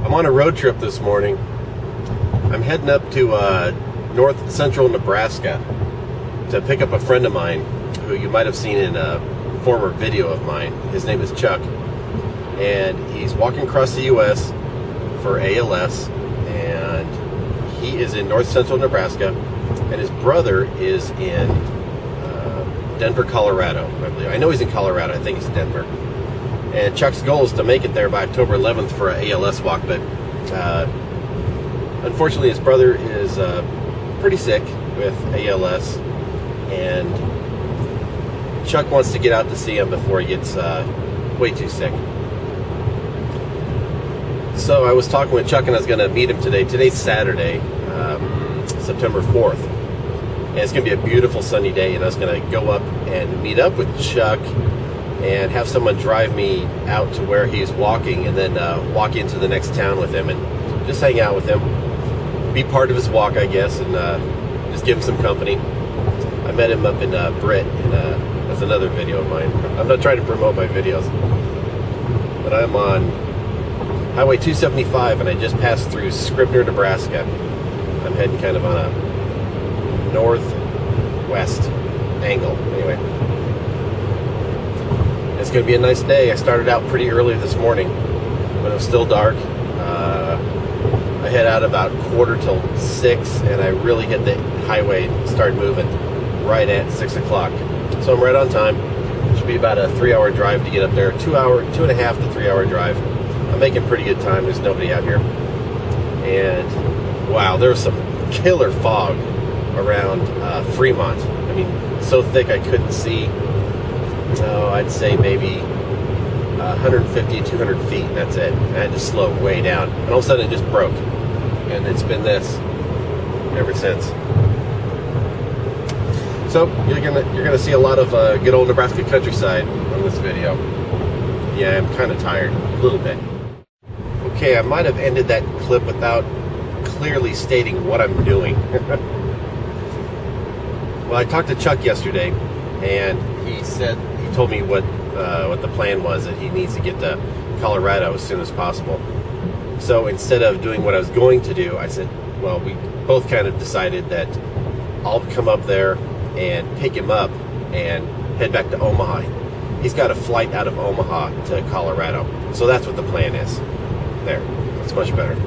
I'm on a road trip this morning. I'm heading up to north central Nebraska to pick up a friend of mine who you might have seen in a former video of mine. His name is Chuck, and he's walking across the U.S. for ALS, and he is in north central Nebraska, and his brother is in Denver, Colorado, I believe. I know he's in Colorado. I think he's in Denver. And Chuck's goal is to make it there by October 11th for an ALS walk, but unfortunately his brother is pretty sick with ALS, and Chuck wants to get out to see him before he gets way too sick. So I was talking with Chuck, and I was going to meet him today. Today's Saturday, September 4th, and it's going to be a beautiful sunny day, and I was going to go up and meet up with Chuck and have someone drive me out to where he's walking, and then walk into the next town with him and just hang out with him, be part of his walk, I guess, and just give him some company. I met him up in Britt, and that's another video of mine. I'm not trying to promote my videos, but I'm on Highway 275, and I just passed through Scribner, Nebraska. I'm heading kind of on a northwest angle. Anyway, it's going to be a nice day. I started out pretty early this morning when it was still dark. I head out about 5:45, and I really hit the highway and started moving right at 6 o'clock. So I'm right on time. It should be about a 3-hour drive to get up there. 2.5 to 3 hour drive. I'm making pretty good time. There's nobody out here. And wow, there was some killer fog around Fremont. I mean, so thick I couldn't see. I'd say maybe 150, 200 feet, and that's it. I had to slow way down, and all of a sudden it just broke, and it's been this ever since. So you're gonna see a lot of good old Nebraska countryside on this video. Yeah, I'm kind of tired, a little bit. Okay, I might have ended that clip without clearly stating what I'm doing. Well, I talked to Chuck yesterday, and he told me what the plan was, that he needs to get to Colorado as soon as possible. So instead of doing what I was going to do, I said, well, we both kind of decided that I'll come up there and pick him up and head back to Omaha. He's got a flight out of Omaha to Colorado. So that's what the plan is. There, that's much better.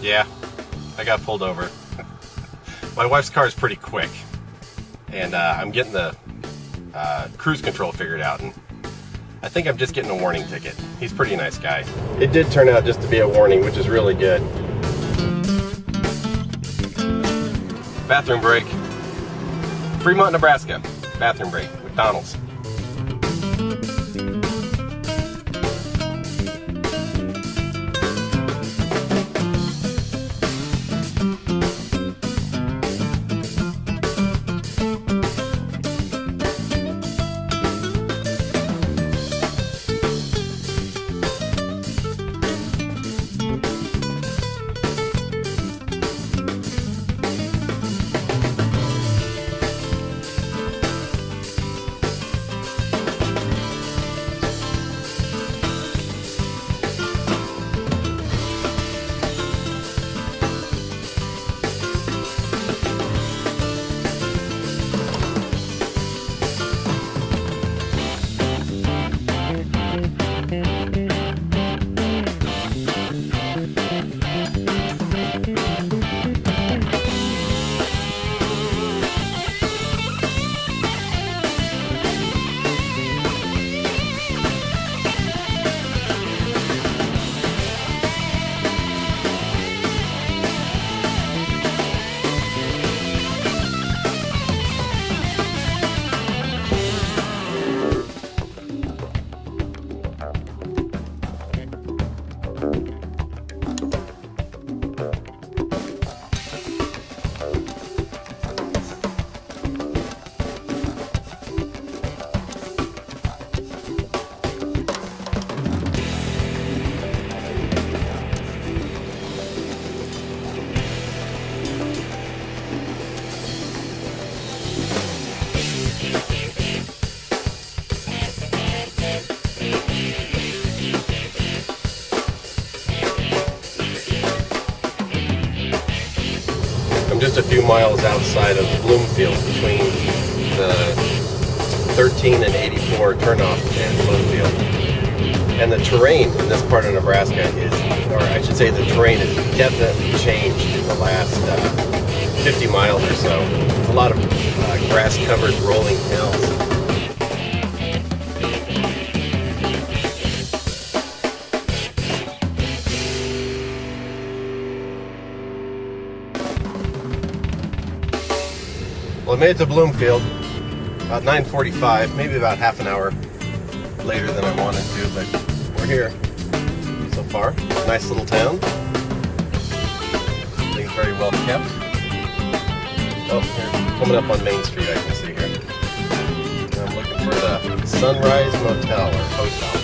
Yeah, I got pulled over. My wife's car is pretty quick, and I'm getting the cruise control figured out, and I think I'm just getting a warning ticket. He's a pretty nice guy. It did turn out just to be a warning, which is really good. Bathroom break. Fremont, Nebraska. Bathroom break. McDonald's. miles outside of Bloomfield, between the 13 and 84 turnoff in Bloomfield. And the terrain in this part of Nebraska is, or I should say the terrain has definitely changed in the last 50 miles or so. It's a lot of grass-covered rolling hills. Well, I made it to Bloomfield about 9:45, maybe about half an hour later than I wanted to, but we're here so far. Nice little town. Everything's very well kept. Oh, here, coming up on Main Street, I can see here. And I'm looking for the Sunrise Motel or Hotel.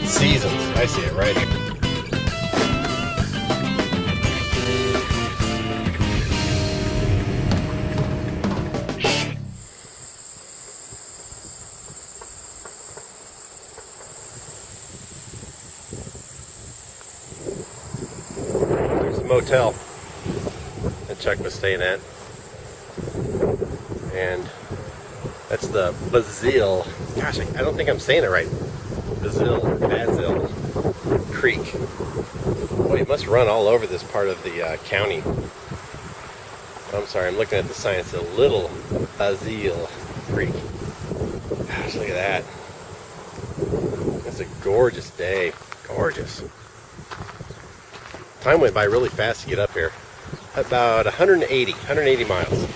Seasons, I see it right here. Motel that Chuck was staying at, and that's the Bazil. Gosh, I don't think I'm saying it right. Bazil Creek. Boy, it must run all over this part of the county. I'm sorry, I'm looking at the sign. It's a Little Bazil Creek. Gosh, look at that. It's a gorgeous day. Gorgeous. Time went by really fast to get up here. About 180 miles.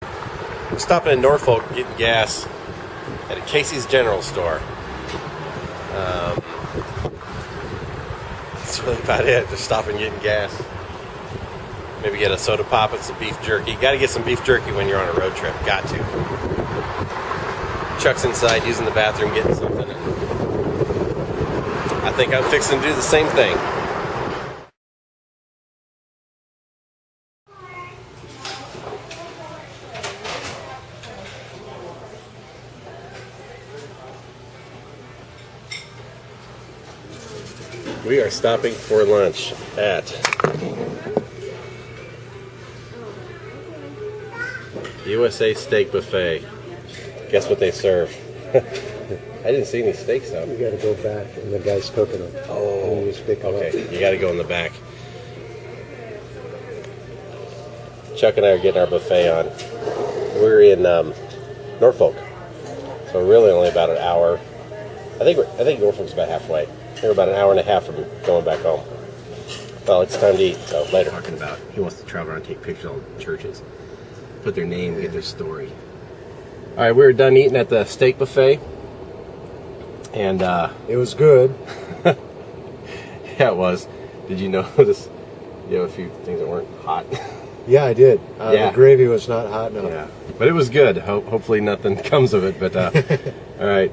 We're stopping in Norfolk getting gas at a Casey's General Store. That's really about it. Just stopping getting gas. Maybe get a soda pop and some beef jerky. Got to get some beef jerky when you're on a road trip. Got to. Chuck's inside using the bathroom, getting something. I think I'm fixing to do the same thing. We are stopping for lunch at USA Steak Buffet. Guess what they serve? I didn't see any steaks though. You got to go back, and the guy's cooking them. Oh, and you just pick them okay. up. You got to go in the back. Chuck and I are getting our buffet on. We're in Norfolk, so we're really only about an hour. I think Norfolk's about halfway. We're about an hour and a half from going back home. Well, it's time to eat. So later. Talking about he wants to travel around and take pictures of all the churches, put their name, get their story. All right, we're done eating at the steak buffet. And it was good. Yeah, it was. Did you notice you have a few things that weren't hot? Yeah, I did. Yeah. The gravy was not hot enough. Yeah, but it was good. Hopefully nothing comes of it. But all right,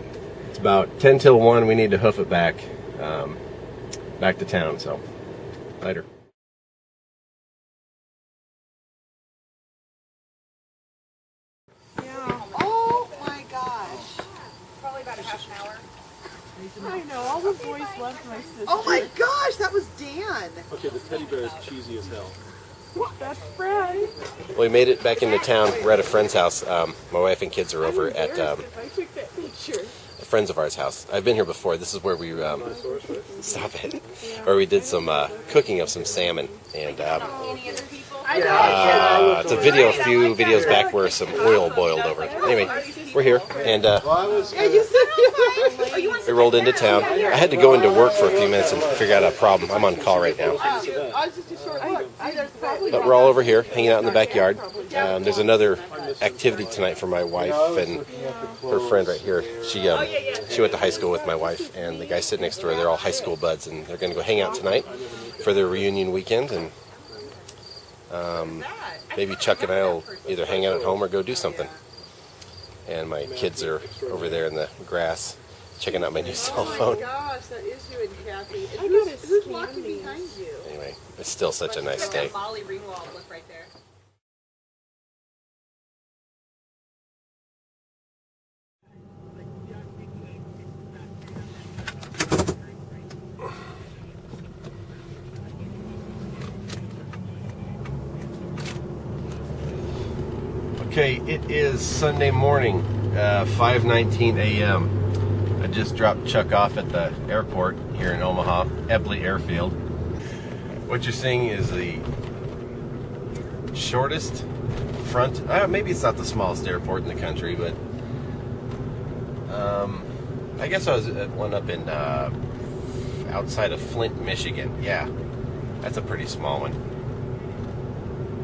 it's about 10 till 1. We need to hoof it back to town. So later. I know, all the boys loved my sister. Oh my gosh, that was Dan. Okay, the teddy bear is cheesy as hell. That's Brad. Well, we made it back into town. We're at a friend's house. My wife and kids are over at I took that picture. a friend's of ours' house. I've been here before. This is where we stop it, where we did some cooking of some salmon, and it's a video, a few videos back where some oil boiled over it. Anyway, we're here, and we rolled into town. I had to go into work for a few minutes and figure out a problem. I'm on call right now. But we're all over here, hanging out in the backyard. There's another activity tonight for my wife and her friend right here. She went to high school with my wife, and the guy sitting next to her, they're all high school buds, and they're going to go hang out tonight for their reunion weekend. And maybe Chuck and I will either hang out at home or go do something. And my kids are over there in the grass checking out my new cell phone. Oh my gosh, that is you and Kathy. And I who's walking behind you? Anyway, it's still such a nice day. Bali Ringwald look right there. Okay, it is Sunday morning, 5:19 a.m. I just dropped Chuck off at the airport here in Omaha, Ebley Airfield. What you're seeing is the shortest front, maybe it's not the smallest airport in the country, but I guess I was at one up in outside of Flint, Michigan. Yeah, that's a pretty small one.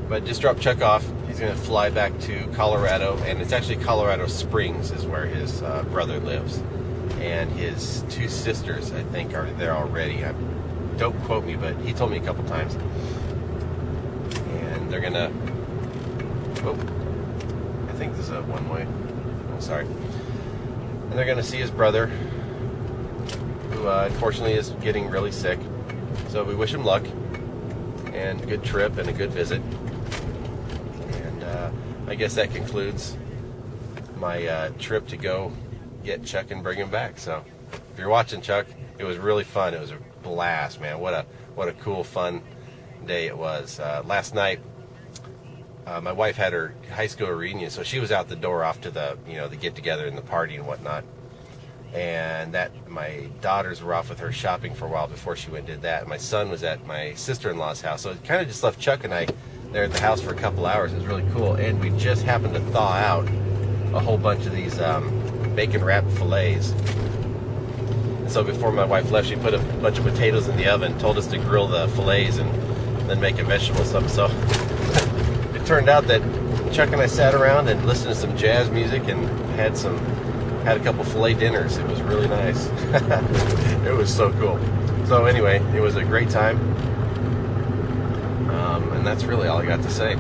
But just dropped Chuck off. He's going to fly back to Colorado, and it's actually Colorado Springs is where his brother lives. And his two sisters, I think, are there already. Don't quote me, but he told me a couple times. And they're going to... Oh, I think this is a one-way. I'm sorry. And they're going to see his brother, who unfortunately is getting really sick. So we wish him luck, and a good trip, and a good visit. I guess that concludes my trip to go get Chuck and bring him back. So if you're watching, Chuck, it was really fun. It was a blast, man. What a cool, fun day it was. Last night, my wife had her high school reunion, so she was out the door off to the the get together and the party and whatnot. And my daughters were off with her shopping for a while before she went and did that. My son was at my sister-in-law's house, so it kind of just left Chuck and I there at the house for a couple hours. It was really cool, and we just happened to thaw out a whole bunch of these bacon wrapped fillets. And so before my wife left, she put a bunch of potatoes in the oven, told us to grill the fillets and then make a vegetable something. So it turned out that Chuck and I sat around and listened to some jazz music and had a couple filet dinners. It was really nice. It was so cool. So anyway, it was a great time. And that's really all I got to say.